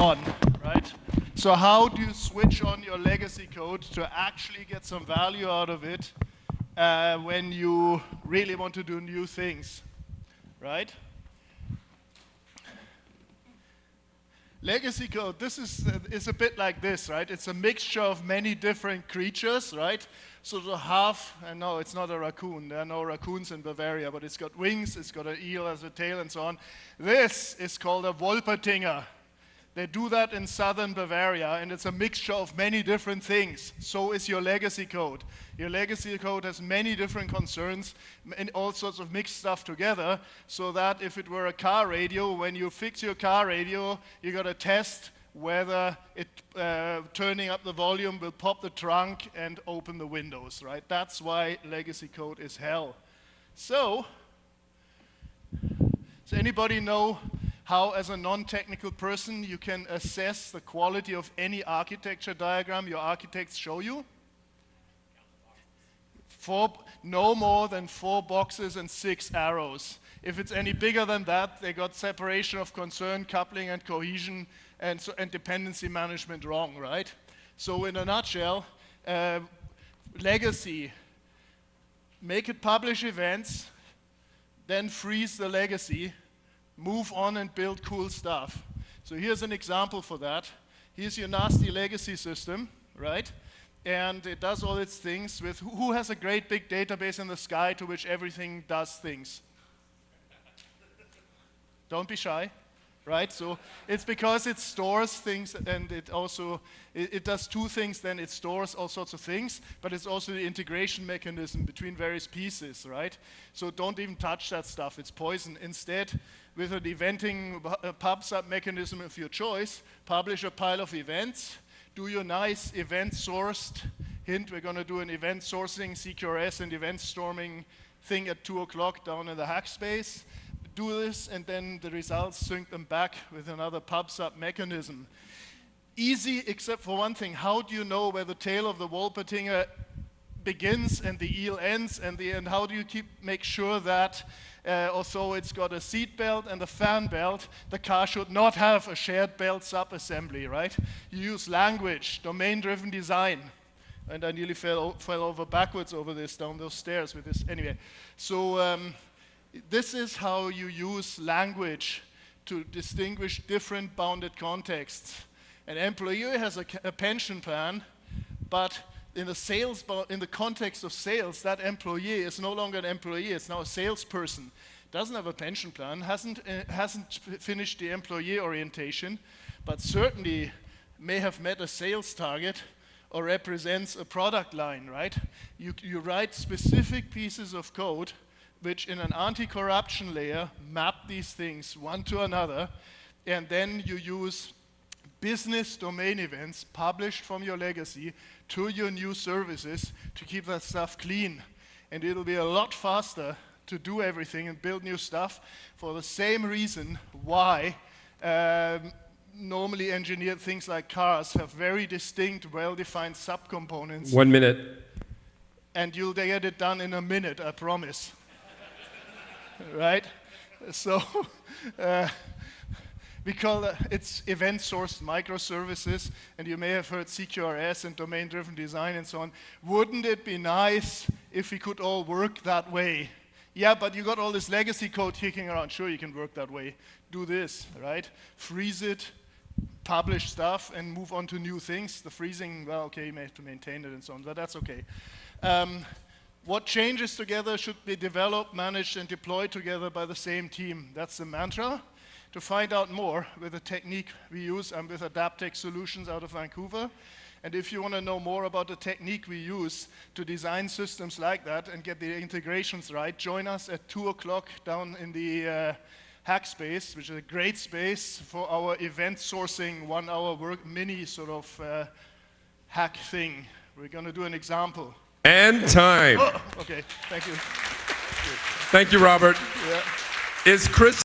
on, right? So how do you switch on your legacy code to actually get some value out of it when you really want to do new things, right? Legacy code, this is a bit like this, right? It's a mixture of many different creatures, right? So to have, and no, it's not a raccoon. There are no raccoons in Bavaria, but it's got wings, it's got an eel as a tail, and so on. This is called a Wolpertinger. They do that in southern Bavaria, and it's a mixture of many different things. So is your legacy code. Your legacy code has many different concerns and all sorts of mixed stuff together, so that if it were a car radio, when you fix your car radio, you got to test whether it turning up the volume will pop the trunk and open the windows, right? That's why legacy code is hell. So, does anybody know how, as a non-technical person, you can assess the quality of any architecture diagram your architects show you? No more than 4 boxes and 6 arrows. If it's any bigger than that, they got separation of concern, coupling and cohesion, and dependency management wrong, right? So in a nutshell, legacy, make it publish events, then freeze the legacy, move on and build cool stuff. So here's an example for that. Here's your nasty legacy system, right? And it does all its things with who has a great big database in the sky to which everything does things? Don't be shy, right? So it's because it stores things, and it also, it does 2 things. Then it stores all sorts of things, but it's also the integration mechanism between various pieces, right? So don't even touch that stuff, it's poison. Instead, with an eventing pub sub mechanism of your choice, publish a pile of events, do your nice event sourced, hint, we're gonna do an event sourcing, CQRS and event storming thing at 2 o'clock down in the hack space. Do this, and then the results sync them back with another pub sub mechanism. Easy, except for one thing. How do you know where the tail of the Wolpertinger begins and the eel ends, and how do you make sure that although it's got a seat belt and a fan belt, the car should not have a shared belt sub-assembly, right? You use language, domain-driven design. And I nearly fell over backwards over this, down those stairs with this. Anyway, so this is how you use language to distinguish different bounded contexts. An employee has a pension plan, but in the context of sales, that employee is no longer an employee, it's now a salesperson. Doesn't have a pension plan, hasn't finished the employee orientation, but certainly may have met a sales target or represents a product line, right? You write specific pieces of code which in an anti-corruption layer map these things one to another, and then you use business domain events published from your legacy to your new services to keep that stuff clean. And it'll be a lot faster to do everything and build new stuff for the same reason why normally engineered things like cars have very distinct, well-defined subcomponents. 1 minute. And you'll get it done in a minute, I promise. Right? So, because it's event-sourced microservices, and you may have heard CQRS and domain-driven design and so on. Wouldn't it be nice if we could all work that way? Yeah, but you got all this legacy code kicking around. Sure, you can work that way. Do this, right? Freeze it, publish stuff, and move on to new things. The freezing, well, okay, you may have to maintain it and so on, but that's okay. What changes together should be developed, managed, and deployed together by the same team. That's the mantra. To find out more with the technique we use, I'm with Adaptec Solutions out of Vancouver. And if you want to know more about the technique we use to design systems like that and get the integrations right, join us at 2 o'clock down in the hack space, which is a great space for our event sourcing 1-hour work mini sort of hack thing. We're going to do an example. And time. Oh, okay, thank you. Thank you, Robert. Yeah. Is Chris